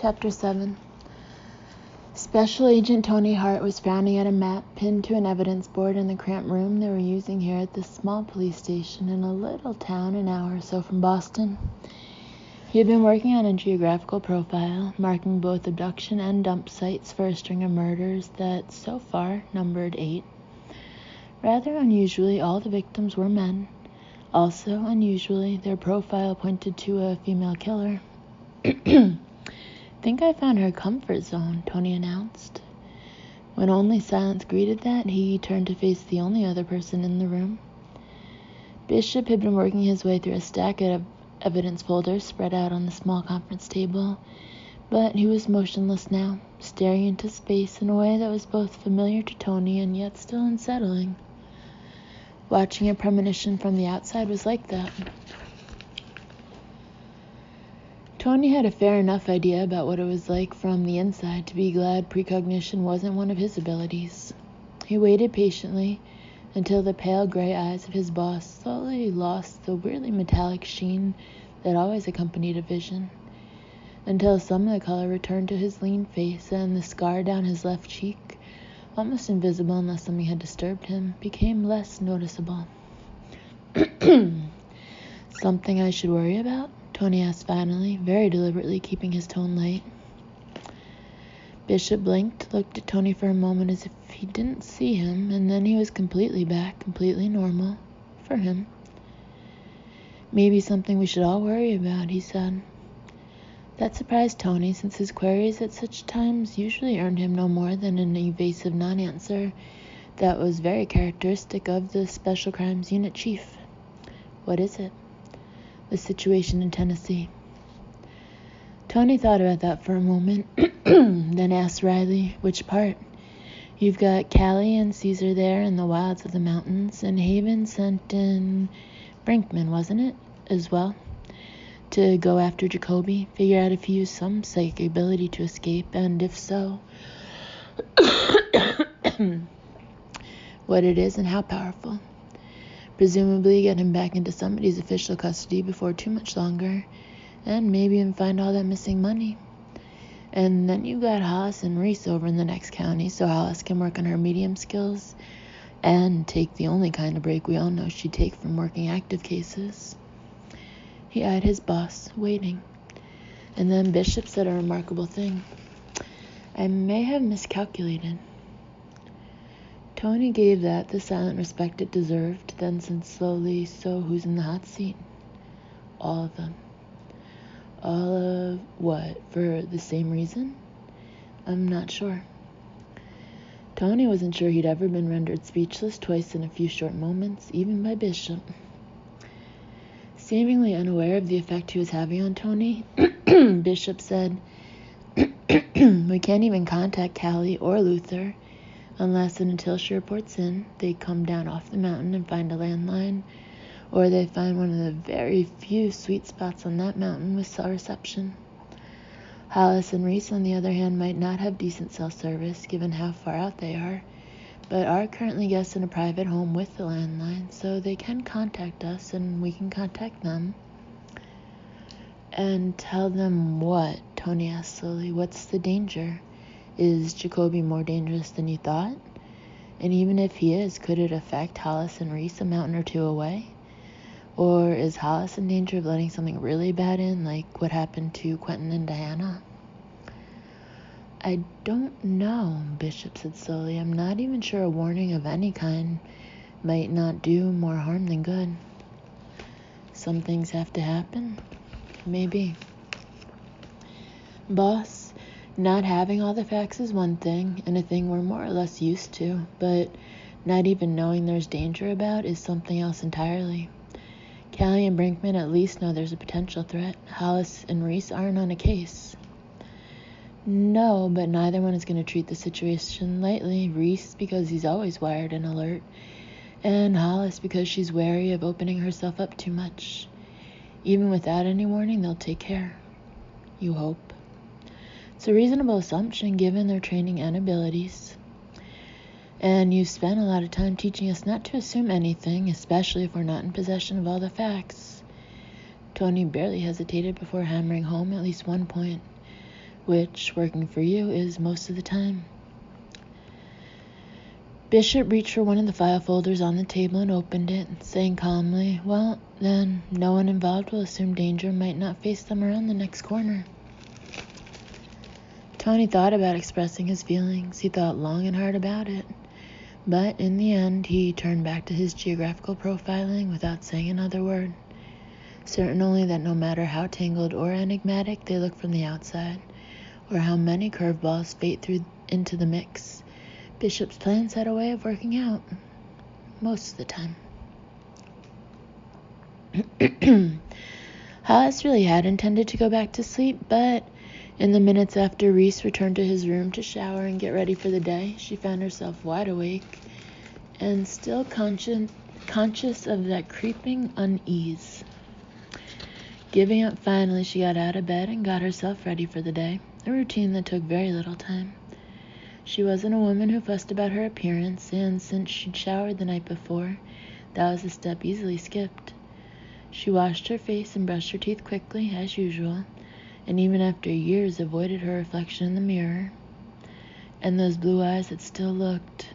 Chapter 7. Special Agent Tony Hart was frowning at a map pinned to an evidence board in the cramped room they were using here at this small police station in a little town an hour or so from Boston. He had been working on a geographical profile, marking both abduction and dump sites for a string of murders that, so far, numbered 8. Rather unusually, all the victims were men. Also, unusually, their profile pointed to a female killer. "Think I found her comfort zone," Tony announced. When only silence greeted that, he turned to face the only other person in the room. Bishop had been working his way through a stack of evidence folders spread out on the small conference table, but he was motionless now, staring into space in a way that was both familiar to Tony and yet still unsettling. Watching a premonition from the outside was like that. Tony had a fair enough idea about what it was like from the inside to be glad precognition wasn't one of his abilities. He waited patiently until the pale gray eyes of his boss slowly lost the weirdly metallic sheen that always accompanied a vision, until some of the color returned to his lean face and the scar down his left cheek, almost invisible unless something had disturbed him, became less noticeable. "Something I should worry about?" Tony asked finally, very deliberately keeping his tone light. Bishop blinked, looked at Tony for a moment as if he didn't see him, and then he was completely back, completely normal, for him. "Maybe something we should all worry about," he said. That surprised Tony, since his queries at such times usually earned him no more than an evasive non-answer that was very characteristic of the Special Crimes Unit chief. "What is it?" "The situation in Tennessee." Tony thought about that for a moment, then asked wryly, "Which part? You've got Callie and Caesar there in the wilds of the mountains, and Haven sent in Brinkman, wasn't it, as well, to go after Jacoby, figure out if he used some psychic ability to escape, and if so, what it is and how powerful. Presumably get him back into somebody's official custody before too much longer, and maybe even find all that missing money. And then you got Hollis and Reese over in the next county, so Hollis can work on her medium skills and take the only kind of break we all know she'd take from working active cases." He eyed his boss, waiting. And then Bishop said a remarkable thing. "I may have miscalculated." Tony gave that the silent respect it deserved, then said slowly, "So who's in the hot seat?" "All of them." "All of what? For the same reason?" "I'm not sure." Tony wasn't sure he'd ever been rendered speechless twice in a few short moments, even by Bishop. Seemingly unaware of the effect he was having on Tony, Bishop said, "We can't even contact Callie or Luther unless and until she reports in. They come down off the mountain and find a landline, or they find one of the very few sweet spots on that mountain with cell reception. Hollis and Reese, on the other hand, might not have decent cell service given how far out they are, but are currently guests in a private home with the landline, so they can contact us and we can contact them." "And tell them what?" Tony asked slowly. "What's the danger? Is Jacoby more dangerous than you thought? And even if he is, could it affect Hollis and Reese a mountain or two away? Or is Hollis in danger of letting something really bad in, like what happened to Quentin and Diana?" "I don't know," Bishop said slowly. "I'm not even sure a warning of any kind might not do more harm than good. Some things have to happen. Maybe." "Boss, not having all the facts is one thing, and a thing we're more or less used to, but not even knowing there's danger about is something else entirely. Callie and Brinkman at least know there's a potential threat. Hollis and Reese aren't on a case." "No, but neither one is going to treat the situation lightly. Reese because he's always wired and alert, and Hollis because she's wary of opening herself up too much. Even without any warning, they'll take care." "You hope?" "It's a reasonable assumption given their training and abilities. And you've spent a lot of time teaching us not to assume anything, especially if we're not in possession of all the facts." Tony barely hesitated before hammering home at least one point. which, working for you, is most of the time. Bishop reached for one of the file folders on the table and opened it, saying calmly, "Well, then, no one involved will assume danger might not face them around the next corner." Tony thought about expressing his feelings. He thought long and hard about it. But in the end, he turned back to his geographical profiling without saying another word, certain only that no matter how tangled or enigmatic they look from the outside, or how many curveballs fate through into the mix, Bishop's plans had a way of working out, most of the time. Hollis really had intended to go back to sleep, but in the minutes after Reese returned to his room to shower and get ready for the day, she found herself wide awake and still conscious of that creeping unease. Giving up finally, she got out of bed and got herself ready for the day, a routine that took very little time. She wasn't a woman who fussed about her appearance, and since she'd showered the night before, that was a step easily skipped. She washed her face and brushed her teeth quickly, as usual, and even after years avoided her reflection in the mirror, and those blue eyes that still looked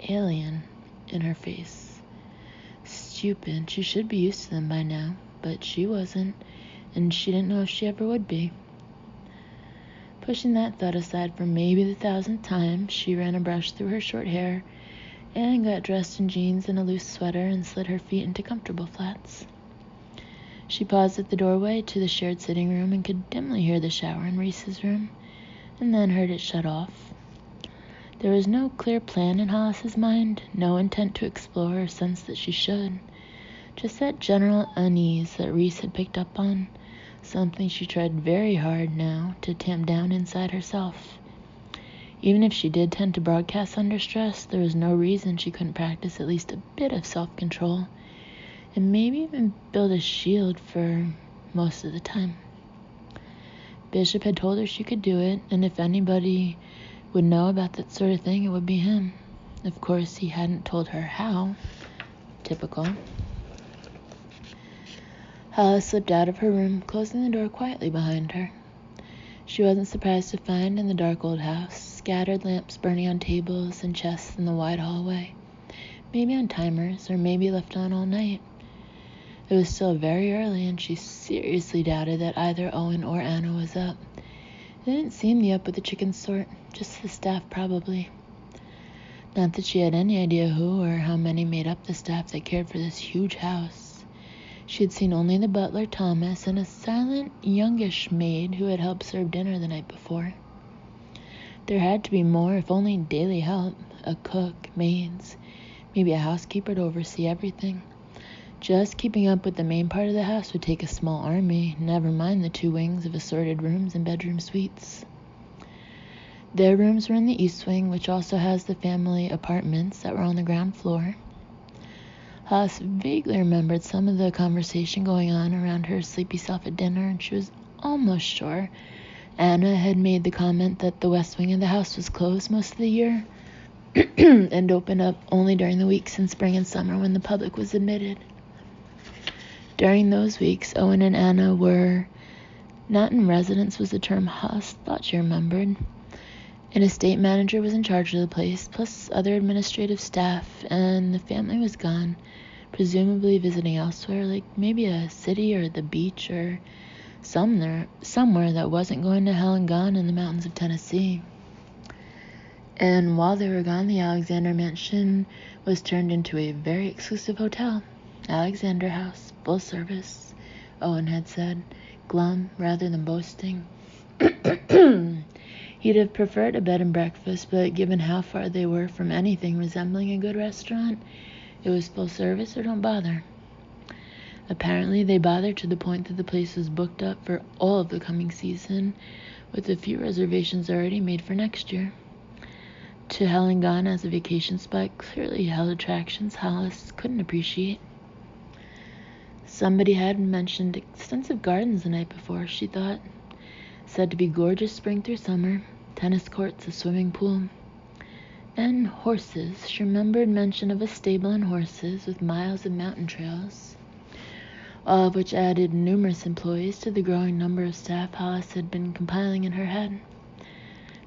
alien in her face. Stupid, she should be used to them by now, but she wasn't, and she didn't know if she ever would be. Pushing that thought aside for maybe the 1,000th time, she ran a brush through her short hair and got dressed in jeans and a loose sweater and slid her feet into comfortable flats. She paused at the doorway to the shared sitting room and could dimly hear the shower in Reese's room, and then heard it shut off. There was no clear plan in Hollis's mind, no intent to explore or sense that she should. Just that general unease that Reese had picked up on, something she tried very hard now to tamp down inside herself. Even if she did tend to broadcast under stress, there was no reason she couldn't practice at least a bit of self-control, and maybe even build a shield for most of the time. Bishop had told her she could do it, and if anybody would know about that sort of thing, it would be him. Of course, he hadn't told her how. Typical. Hollis slipped out of her room, closing the door quietly behind her. She wasn't surprised to find in the dark old house scattered lamps burning on tables and chests in the wide hallway, maybe on timers, or maybe left on all night. It was still very early, and she seriously doubted that either Owen or Anna was up. They didn't seem the up with the chicken sort, just the staff probably. Not that she had any idea who or how many made up the staff that cared for this huge house. She had seen only the butler, Thomas, and a silent, youngish maid who had helped serve dinner the night before. There had to be more, if only daily help, a cook, maids, maybe a housekeeper to oversee everything. Just keeping up with the main part of the house would take a small army, never mind the 2 wings of assorted rooms and bedroom suites. Their rooms were in the east wing, which also has the family apartments that were on the ground floor. Hollis vaguely remembered some of the conversation going on around her sleepy self at dinner, and she was almost sure Anna had made the comment that the west wing of the house was closed most of the year and opened up only during the weeks in spring and summer when the public was admitted. During those weeks, Owen and Anna were not in residence was the term Hollis thought she remembered. An estate manager was in charge of the place, plus other administrative staff, and the family was gone, presumably visiting elsewhere, like maybe a city or the beach or somewhere that wasn't going to hell and gone in the mountains of Tennessee. And while they were gone, the Alexander Mansion was turned into a very exclusive hotel. Alexander House, full service, Owen had said, glum rather than boasting. He'd have preferred a bed and breakfast, but given how far they were from anything resembling a good restaurant, it was full service or don't bother. Apparently, they bothered to the point that the place was booked up for all of the coming season, with a few reservations already made for next year. To hell and gone as a vacation spot clearly held attractions Hollis couldn't appreciate. Somebody had mentioned extensive gardens the night before, she thought. Said to be gorgeous spring through summer, tennis courts, a swimming pool, and horses. She remembered mention of a stable and horses with miles of mountain trails. all of which added numerous employees to the growing number of staff Hollis had been compiling in her head.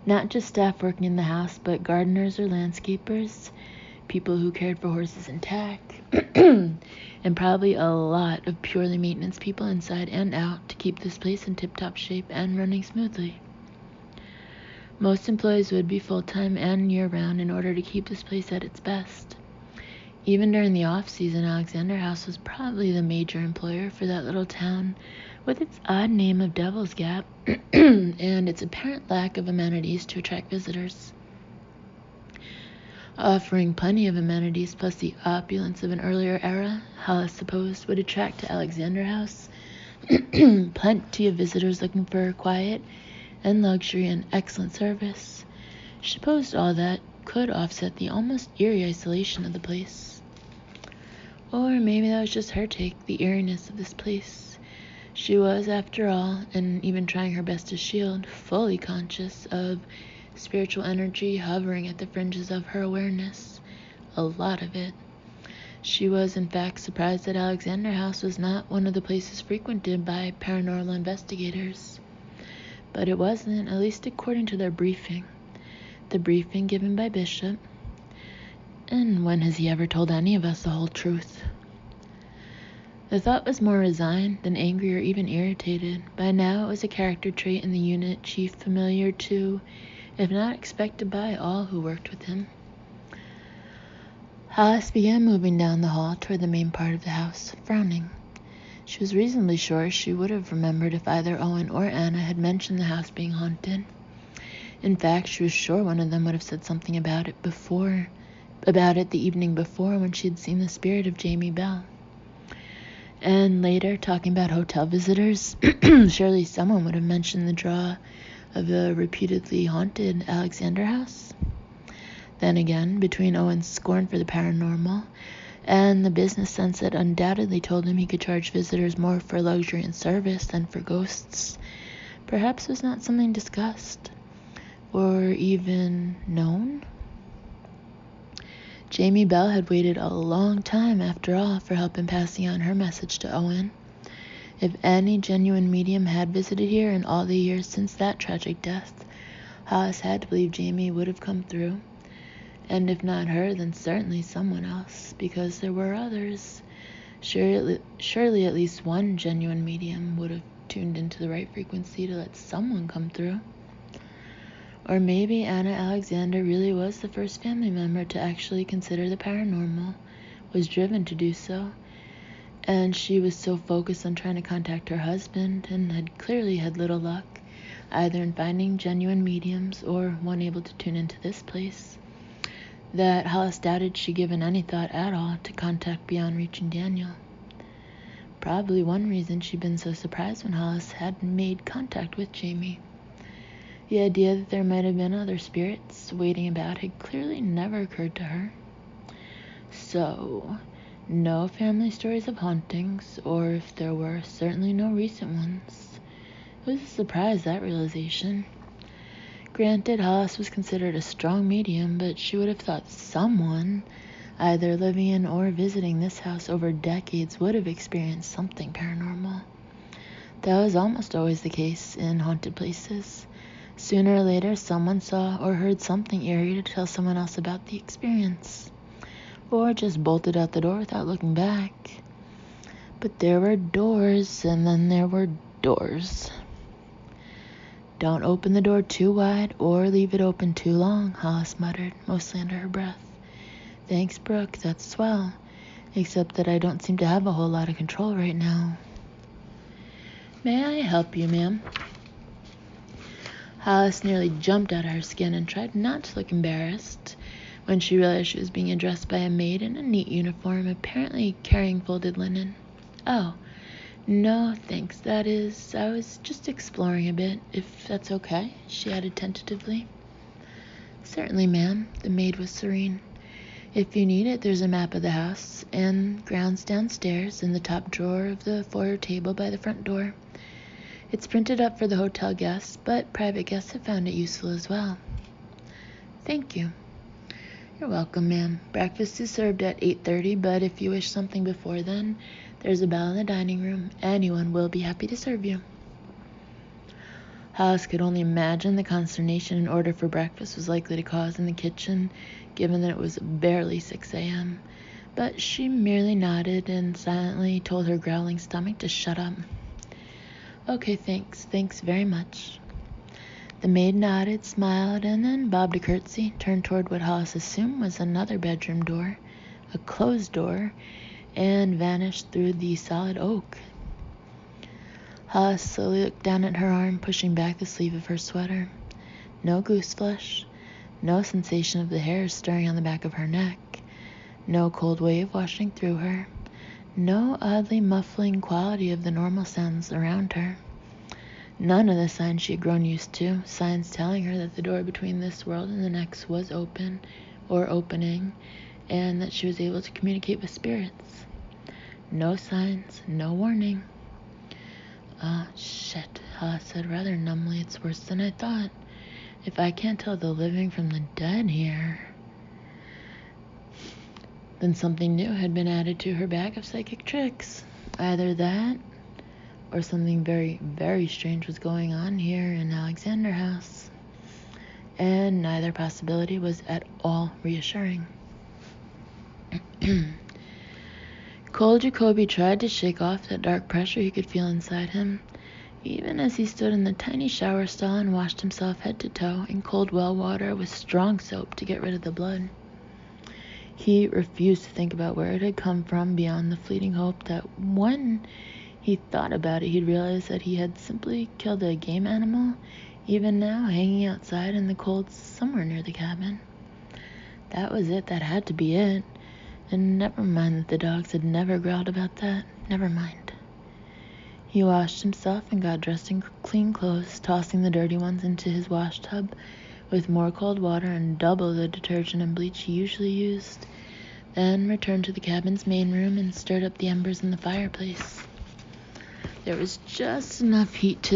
Not just staff working in the house, but gardeners or landscapers, people who cared for horses and tack, and probably a lot of purely maintenance people inside and out to keep this place in tip-top shape and running smoothly. Most employees would be full-time and year-round in order to keep this place at its best. Even during the off-season, Alexander House was probably the major employer for that little town with its odd name of Devil's Gap and its apparent lack of amenities to attract visitors. Offering plenty of amenities plus the opulence of an earlier era, Hollis supposed would attract to Alexander House plenty of visitors looking for quiet and luxury and excellent service. She supposed all that could offset the almost eerie isolation of the place. Or maybe that was just her take, the eeriness of this place. She was, after all, and even trying her best to shield, fully conscious of spiritual energy hovering at the fringes of her awareness. A lot of it. She was, in fact, surprised that Alexander House was not one of the places frequented by paranormal investigators. But it wasn't, at least according to their briefing. The briefing given by Bishop. And when has he ever told any of us the whole truth? The thought was more resigned than angry or even irritated. By now it was a character trait in the unit chief familiar to, if not expected by, all who worked with him. Hollis began moving down the hall toward the main part of the house, frowning. She was reasonably sure she would have remembered if either Owen or Anna had mentioned the house being haunted. In fact, she was sure one of them would have said something about it the evening before when she had seen the spirit of Jamie Bell. And later, talking about hotel visitors, surely someone would have mentioned the draw of the reputedly haunted Alexander House. Then again, between Owen's scorn for the paranormal and the business sense that undoubtedly told him he could charge visitors more for luxury and service than for ghosts, perhaps was not something discussed or even known. Jamie Bell had waited a long time, after all, for help in passing on her message to Owen. If any genuine medium had visited here in all the years since that tragic death, Hollis had to believe Jamie would have come through. And if not her, then certainly someone else, because there were others. Surely at least one genuine medium would have tuned into the right frequency to let someone come through. Or maybe Anna Alexander really was the first family member to actually consider the paranormal, was driven to do so, and she was so focused on trying to contact her husband and had clearly had little luck, either in finding genuine mediums or one able to tune into this place, that Hollis doubted she'd given any thought at all to contact beyond reaching Daniel. Probably one reason she'd been so surprised when Hollis had made contact with Jamie. The idea that there might have been other spirits waiting about had clearly never occurred to her. So, no family stories of hauntings, or if there were, certainly no recent ones. It was a surprise, that realization. Granted, Hollis was considered a strong medium, but she would have thought someone, either living in or visiting this house over decades, would have experienced something paranormal. That was almost always the case in haunted places. Sooner or later, someone saw or heard something eerie to tell someone else about the experience, or just bolted out the door without looking back. But there were doors, and then there were doors. "Don't open the door too wide or leave it open too long," Hollis muttered, mostly under her breath. "Thanks, Brooke, that's swell. Except that I don't seem to have a whole lot of control right now." "May I help you, ma'am?" Hollis nearly jumped out of her skin and tried not to look embarrassed when she realized she was being addressed by a maid in a neat uniform, apparently carrying folded linen. "Oh, no, thanks. That is, I was just exploring a bit, if that's okay," she added tentatively. "Certainly, ma'am." The maid was serene. "If you need it, there's a map of the house and grounds downstairs in the top drawer of the foyer table by the front door. It's printed up for the hotel guests, but private guests have found it useful as well." "Thank you." "You're welcome, ma'am. Breakfast is served at 8:30, but if you wish something before then, There's a bell in the dining room. Anyone will be happy to serve you. Hollis could only imagine the consternation an order for breakfast was likely to cause in the kitchen, given that it was barely 6 a.m., but she merely nodded and silently told her growling stomach to shut up. Okay, thanks very much. The maid nodded, smiled, and then bobbed a curtsy, turned toward what Hollis assumed was another bedroom door, a closed door, and vanished through the solid oak. Hollis slowly looked down at her arm, pushing back the sleeve of her sweater. No goose flesh, no sensation of the hairs stirring on the back of her neck, no cold wave washing through her, no oddly muffling quality of the normal sounds around her. None of the signs she had grown used to, signs telling her that the door between this world and the next was open or opening, and that she was able to communicate with spirits. No signs, no warning. Shit, Hollis said rather numbly. It's worse than I thought. If I can't tell the living from the dead here... Then something new had been added to her bag of psychic tricks. Either that, or something very, very strange was going on here in Alexander House. And neither possibility was at all reassuring. Cole Jacoby tried to shake off that dark pressure he could feel inside him, even as he stood in the tiny shower stall and washed himself head to toe in cold well water with strong soap to get rid of the blood. He refused to think about where it had come from beyond the fleeting hope that when he thought about it, he'd realize that he had simply killed a game animal, even now hanging outside in the cold somewhere near the cabin. That was it. That had to be it. And never mind that the dogs had never growled about that. Never mind. He washed himself and got dressed in clean clothes, tossing the dirty ones into his wash tub with more cold water and double the detergent and bleach he usually used, then returned to the cabin's main room and stirred up the embers in the fireplace. There was just enough heat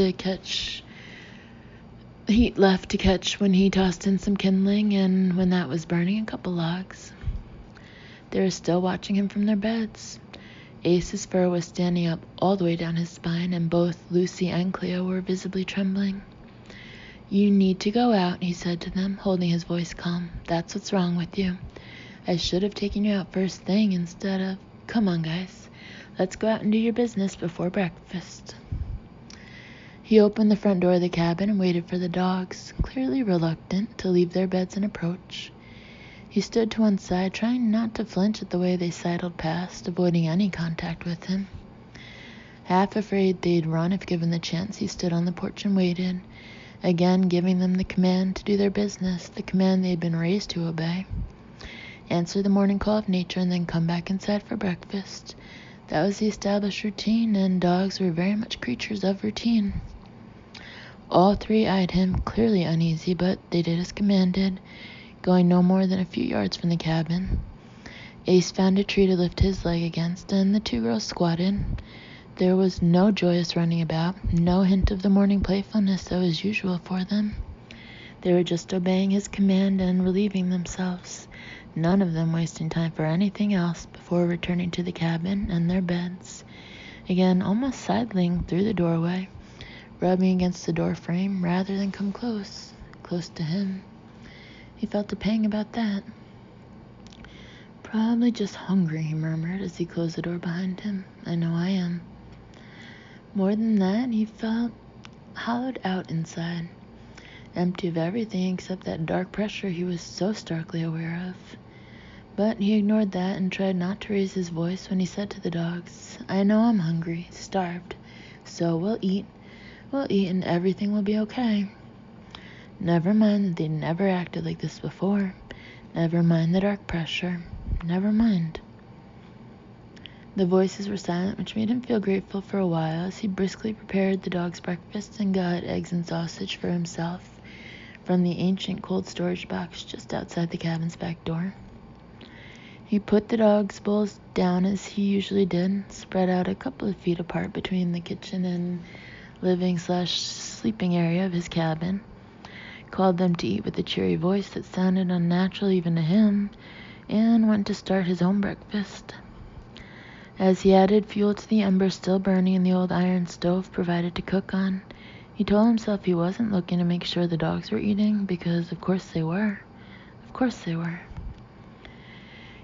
left to catch when he tossed in some kindling, and when that was burning, a couple logs. They were still watching him from their beds. Ace's fur was standing up all the way down his spine, and both Lucy and Cleo were visibly trembling. You need to go out, he said to them, holding his voice calm. That's what's wrong with you. I should have taken you out first thing instead of... Come on, guys. Let's go out and do your business before breakfast. He opened the front door of the cabin and waited for the dogs, clearly reluctant to leave their beds and approach. He stood to one side, trying not to flinch at the way they sidled past, avoiding any contact with him. Half afraid they'd run if given the chance, he stood on the porch and waited, again giving them the command to do their business, the command they'd been raised to obey. Answer the morning call of nature and then come back inside for breakfast. That was the established routine, and dogs were very much creatures of routine. All three eyed him, clearly uneasy, but they did as commanded, going no more than a few yards from the cabin. Ace found a tree to lift his leg against, and the two girls squatted. There was no joyous running about, no hint of the morning playfulness that was usual for them. They were just obeying his command and relieving themselves, none of them wasting time for anything else before returning to the cabin and their beds, again almost sidling through the doorway, rubbing against the door frame rather than come close to him. He felt a pang about that. Probably just hungry, he murmured as he closed the door behind him. I know I am. More than that, he felt hollowed out inside, empty of everything except that dark pressure he was so starkly aware of. But he ignored that and tried not to raise his voice when he said to the dogs, I know I'm hungry, starved, so we'll eat and everything will be okay. Never mind that they'd never acted like this before. Never mind the dark pressure. Never mind. The voices were silent, which made him feel grateful for a while as he briskly prepared the dog's breakfast and got eggs and sausage for himself from the ancient cold storage box just outside the cabin's back door. He put the dog's bowls down as he usually did, spread out a couple of feet apart between the kitchen and living/sleeping area of his cabin, called them to eat with a cheery voice that sounded unnatural even to him, and went to start his own breakfast. As he added fuel to the embers still burning in the old iron stove provided to cook on, he told himself he wasn't looking to make sure the dogs were eating, because of course they were. Of course they were.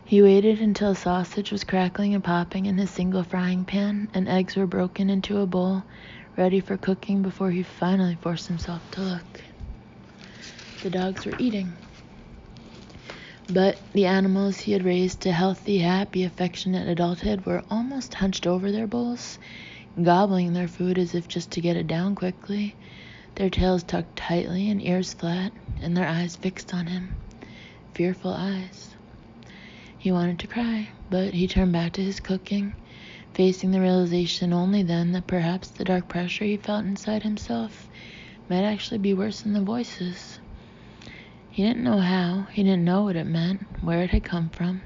He waited until a sausage was crackling and popping in his single frying pan, and eggs were broken into a bowl, ready for cooking, before he finally forced himself to look. The dogs were eating. But the animals he had raised to healthy, happy, affectionate adulthood were almost hunched over their bowls, gobbling their food as if just to get it down quickly, their tails tucked tightly and ears flat, and their eyes fixed on him. Fearful eyes. He wanted to cry, but he turned back to his cooking, facing the realization only then that perhaps the dark pressure he felt inside himself might actually be worse than the voices. He didn't know how, he didn't know what it meant, where it had come from.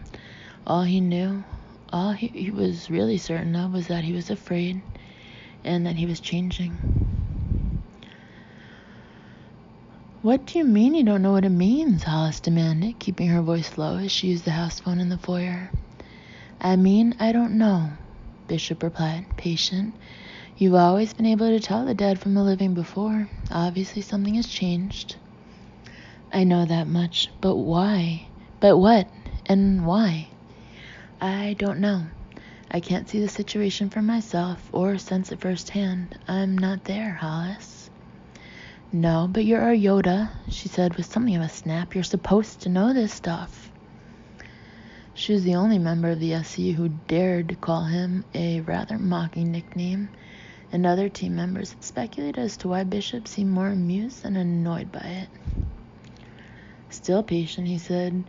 All he knew, all he was really certain of, was that he was afraid and that he was changing. "What do you mean you don't know what it means?" Hollis demanded, keeping her voice low as she used the house phone in the foyer. "I mean, I don't know," Bishop replied, patient. "You've always been able to tell the dead from the living before. Obviously something has changed." "I know that much, but why? But what? And why?" "I don't know. I can't see the situation for myself or sense it firsthand. I'm not there, Hollis." "No, but you're our Yoda," she said with something of a snap. "You're supposed to know this stuff." She was the only member of the SCU who dared to call him a rather mocking nickname, and other team members had speculated as to why Bishop seemed more amused than annoyed by it. Still patient, he said,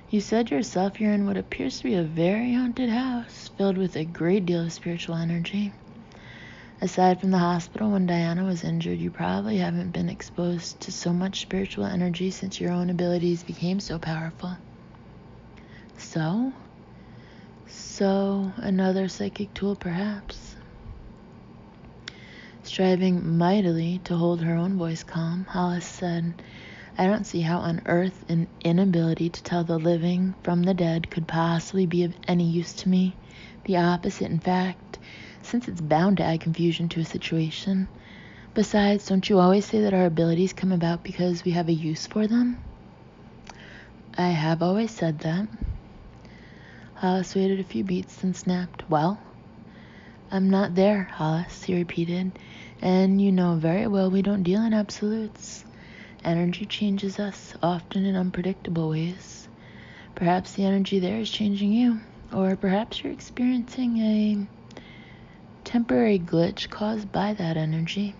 "You said yourself you're in what appears to be a very haunted house, filled with a great deal of spiritual energy. Aside from the hospital when Diana was injured, you probably haven't been exposed to so much spiritual energy since your own abilities became so powerful." So, another psychic tool perhaps. Striving mightily to hold her own voice calm, Hollis said, "I don't see how on earth an inability to tell the living from the dead could possibly be of any use to me. The opposite, in fact, since it's bound to add confusion to a situation. Besides, don't you always say that our abilities come about because we have a use for them?" "I have always said that." Hollis waited a few beats, then snapped, "Well?" "I'm not there, Hollis," he repeated, "and you know very well we don't deal in absolutes. Energy changes us, often in unpredictable ways. Perhaps the energy there is changing you, or perhaps you're experiencing a temporary glitch caused by that energy."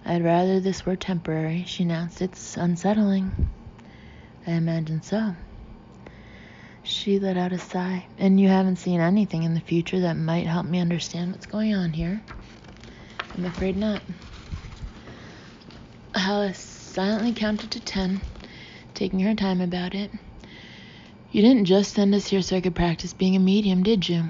"I'd rather this were temporary," she announced. "It's unsettling." "I imagine so." She let out a sigh. "And you haven't seen anything in the future that might help me understand what's going on here?" "I'm afraid not." Hollis silently counted to 10, taking her time about it. "You didn't just send us here so I could practice being a medium, did you?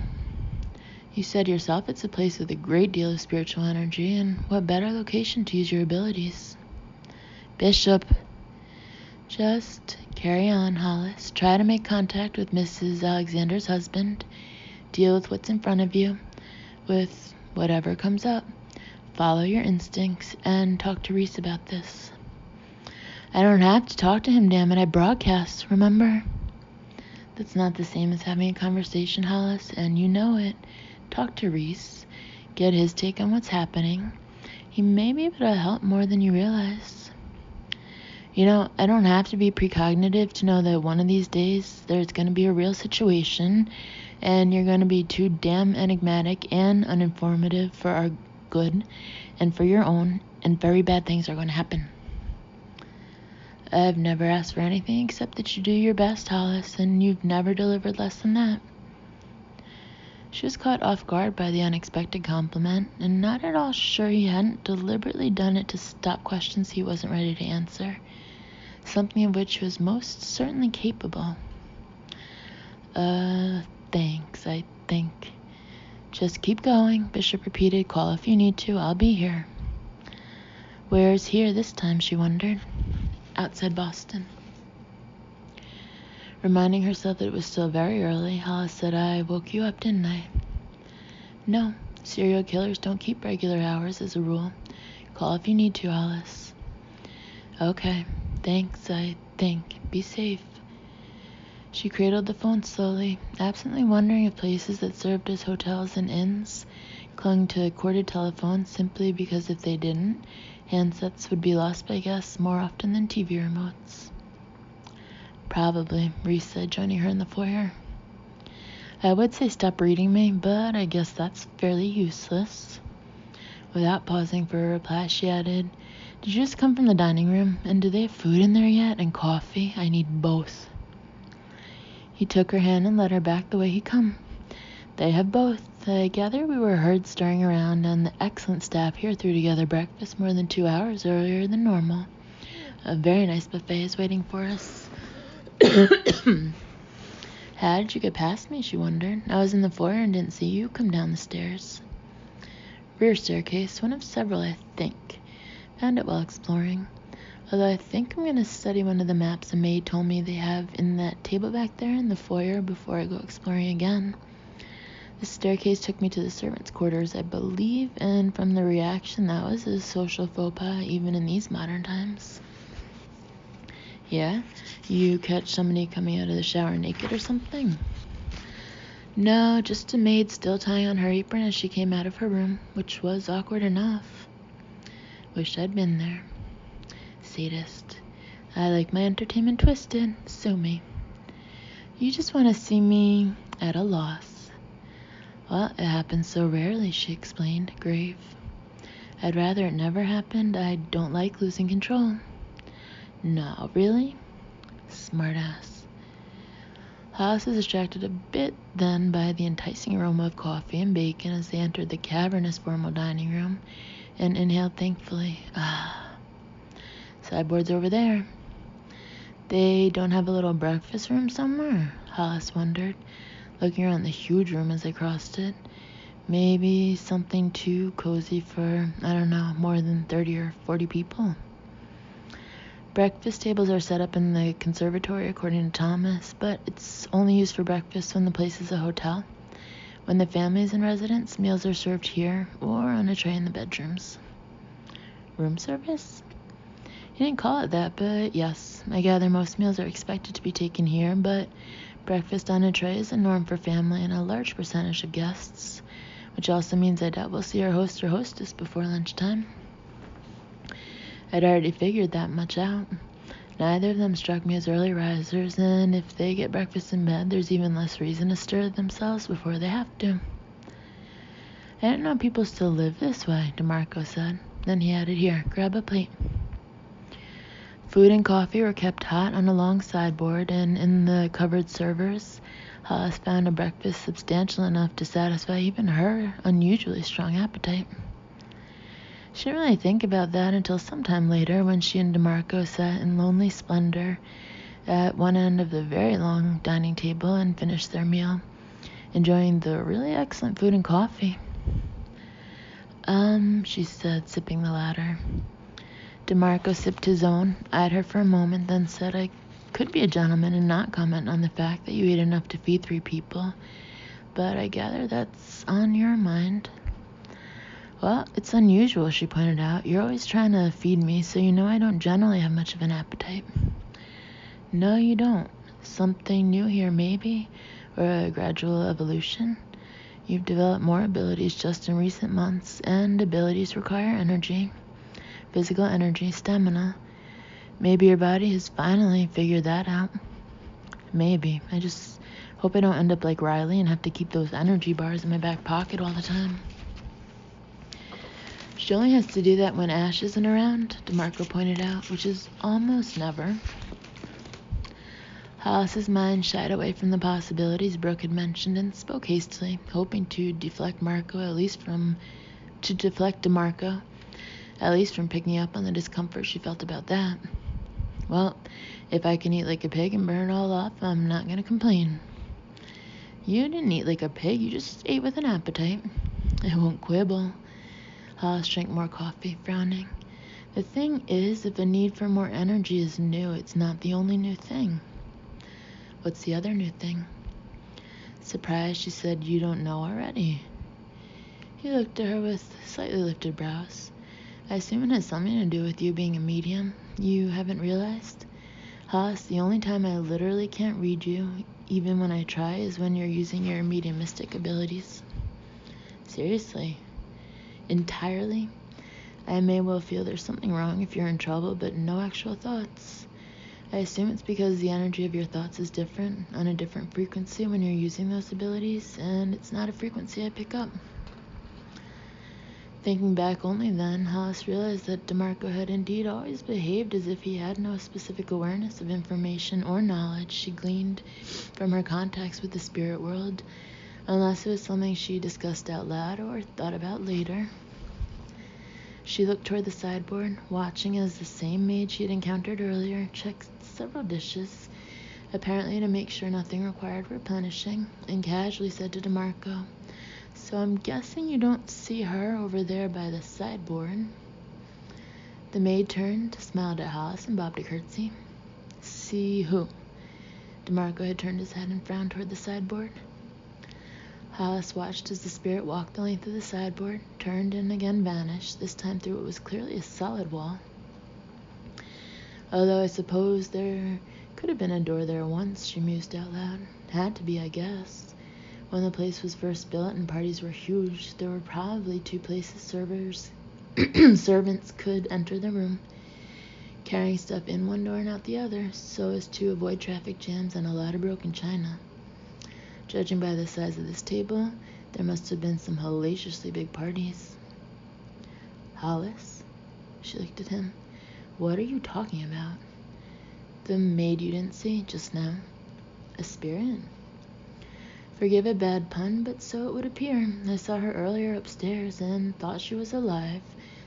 You said yourself it's a place with a great deal of spiritual energy, and what better location to use your abilities?" "Bishop." "Just carry on, Hollis. Try to make contact with Mrs. Alexander's husband. Deal with what's in front of you, with whatever comes up. Follow your instincts, and talk to Reese about this." "I don't have to talk to him, damn it. I broadcast, remember?" "That's not the same as having a conversation, Hollis, and you know it. Talk to Reese. Get his take on what's happening. He may be able to help more than you realize. You know, I don't have to be precognitive to know that one of these days there's going to be a real situation, and you're going to be too damn enigmatic and uninformative for our good and for your own, and very bad things are going to happen." "I've never asked for anything except that you do your best, Hollis, and you've never delivered less than that." She was caught off guard by the unexpected compliment, and not at all sure he hadn't deliberately done it to stop questions he wasn't ready to answer, something of which he was most certainly capable. Thanks, I think." "Just keep going," Bishop repeated. "Call if you need to. I'll be here." Where's here this time, she wondered. Outside Boston. Reminding herself that it was still very early, Hollis said, "I woke you up, didn't I?" "No, serial killers don't keep regular hours as a rule. Call if you need to, Hollis." "Okay, thanks, I think. Be safe." She cradled the phone slowly, absently wondering if places that served as hotels and inns clung to corded telephones simply because if they didn't, handsets would be lost by guests more often than TV remotes. "Probably," Reese said, joining her in the foyer. "I would say stop reading me, but I guess that's fairly useless." Without pausing for a reply, she added, "Did you just come from the dining room? And do they have food in there yet? And coffee? I need both." He took her hand and led her back the way he'd come. "They have both. I gather we were heard stirring around, and the excellent staff here threw together breakfast more than 2 hours earlier than normal. A very nice buffet is waiting for us." "How did you get past me?" she wondered. "I was in the foyer and didn't see you come down the stairs." "Rear staircase, one of several, I think. Found it while exploring. Although I think I'm going to study one of the maps a maid told me they have in that table back there in the foyer before I go exploring again. The staircase took me to the servants' quarters, I believe, and from the reaction, that was a social faux pas even in these modern times." "Yeah? You catch somebody coming out of the shower naked or something?" "No, just a maid still tying on her apron as she came out of her room, which was awkward enough. Wish I'd been there. Sadist. I like my entertainment twisted. Sue me." "You just want to see me at a loss." "Well, it happens so rarely," she explained, grave. "I'd rather it never happened. I don't like losing control." "No, really?" Smartass. Hollis was distracted a bit then by the enticing aroma of coffee and bacon as they entered the cavernous formal dining room and inhaled thankfully. Ah. "Sideboard's over there." "They don't have a little breakfast room somewhere?" Hollis wondered, looking around the huge room as they crossed it. Maybe something too cozy for, I don't know, more than 30 or 40 people. "Breakfast tables are set up in the conservatory, according to Thomas, but it's only used for breakfast when the place is a hotel. When the family's in residence, meals are served here or on a tray in the bedrooms." "Room service?" He didn't call it that, but yes, I gather most meals are expected to be taken here, but breakfast on a tray is a norm for family and a large percentage of guests, which also means I doubt we'll see our host or hostess before lunchtime. I'd already figured that much out. Neither of them struck me as early risers, and if they get breakfast in bed, there's even less reason to stir themselves before they have to. "I didn't know people still live this way," DeMarco said. Then he added, "Here, grab a plate." Food and coffee were kept hot on a long sideboard, and in the covered servers, Hollis found a breakfast substantial enough to satisfy even her unusually strong appetite. She didn't really think about that until sometime later when she and DeMarco sat in lonely splendor at one end of the very long dining table and finished their meal, enjoying the really excellent food and coffee. She said, sipping the latter. DeMarco sipped his own, eyed her for a moment, then said, "I could be a gentleman and not comment on the fact that you ate enough to feed 3 people, but I gather that's on your mind." "Well, it's unusual," she pointed out. "You're always trying to feed me, so you know I don't generally have much of an appetite." "No, you don't. Something new here, maybe, or a gradual evolution. You've developed more abilities just in recent months, and abilities require energy. Physical energy, stamina. Maybe your body has finally figured that out." "Maybe. I just hope I don't end up like Riley and have to keep those energy bars in my back pocket all the time." "She only has to do that when Ash isn't around," DeMarco pointed out, "which is almost never." Hollis's mind shied away from the possibilities Brooke had mentioned and spoke hastily, hoping to deflect DeMarco at least from picking up on the discomfort she felt about that. "Well, if I can eat like a pig and burn it all off, I'm not going to complain." "You didn't eat like a pig, you just ate with an appetite." "I won't quibble." Hollis drank more coffee, frowning. "The thing is, if a need for more energy is new, it's not the only new thing." What's the other new thing? Surprised, she said, you don't know already. He looked at her with slightly lifted brows. I assume it has something to do with you being a medium. You haven't realized? Haas, the only time I literally can't read you, even when I try, is when you're using your mediumistic abilities. Seriously? Entirely? I may well feel there's something wrong if you're in trouble, but no actual thoughts. I assume it's because the energy of your thoughts is different, on a different frequency when you're using those abilities, and it's not a frequency I pick up. Thinking back only then, Hollis realized that DeMarco had indeed always behaved as if he had no specific awareness of information or knowledge she gleaned from her contacts with the spirit world, unless it was something she discussed out loud or thought about later. She looked toward the sideboard, watching as the same maid she had encountered earlier checked several dishes, apparently to make sure nothing required replenishing, and casually said to DeMarco, "So I'm guessing you don't see her over there by the sideboard." The maid turned, smiled at Hollis, and bobbed a curtsy. "See who?" DeMarco had turned his head and frowned toward the sideboard. Hollis watched as the spirit walked the length of the sideboard, turned and again vanished, this time through what was clearly a solid wall. Although I suppose there could have been a door there once, she mused out loud. Had to be, I guess. When the place was first built and parties were huge, there were probably two places servants could enter the room, carrying stuff in one door and out the other, so as to avoid traffic jams and a lot of broken china. Judging by the size of this table, there must have been some hellaciously big parties. Hollis? She looked at him. What are you talking about? The maid you didn't see just now. A spirit? Forgive a bad pun, but so it would appear. I saw her earlier upstairs and thought she was alive.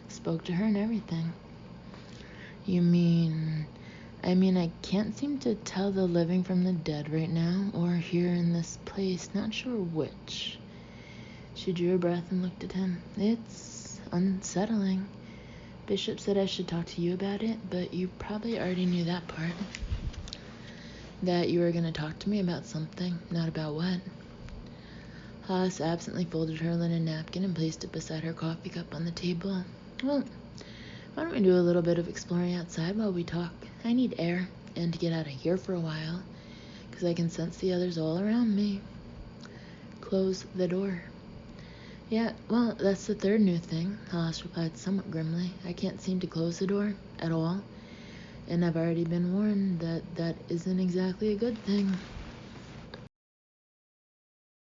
Spoke to her and everything. You mean... I can't seem to tell the living from the dead right now, or here in this place, not sure which. She drew a breath and looked at him. It's unsettling. Bishop said I should talk to you about it, but you probably already knew that part. That you were going to talk to me about something, not about what. Haas absently folded her linen napkin and placed it beside her coffee cup on the table. Well, why don't we do a little bit of exploring outside while we talk? I need air, and to get out of here for a while, because I can sense the others all around me. Close the door. Yeah, well, that's the third new thing, Hollis replied somewhat grimly. I can't seem to close the door at all, and I've already been warned that that isn't exactly a good thing.